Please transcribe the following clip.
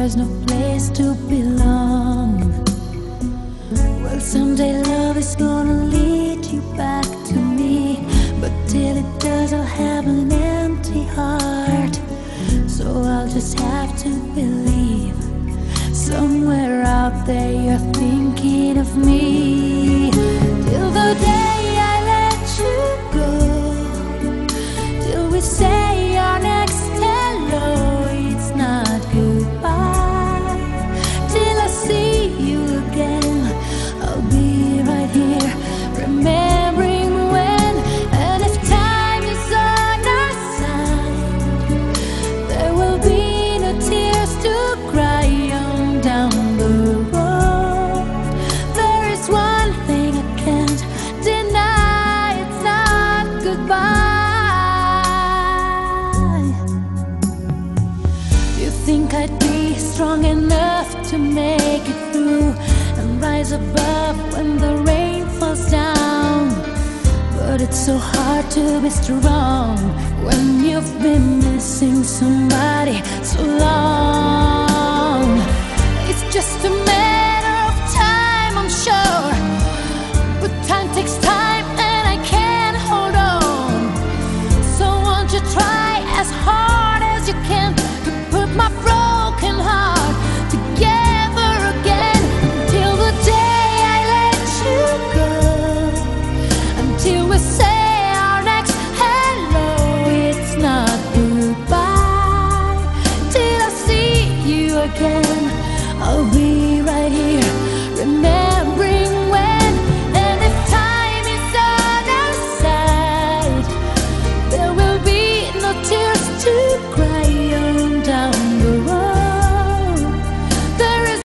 there's no place to belong. Well, someday love is gonna lead you back to me, but till it does I'll have an empty heart. So I'll just have to believe somewhere out there you're thinking of me. Till the day I let you go, till we say our next hello, it's not goodbye. Till I see you again, I'll be right here, remembering when. And if time is on our side, there will be no tears to cry on down the road. There is one thing I can't deny, it's not goodbye. You think I'd be strong enough to make it through and rise above when the rain falls down, but it's so hard to be strong when you've been missing somebody so long. It's just a matter of time, I'm sure, but time takes time and I can't hold on. So won't you try as hard as you can to put my broken heart together again, until the day I let you go, until we say our next hello, it's not goodbye. Till I see you again, I'll be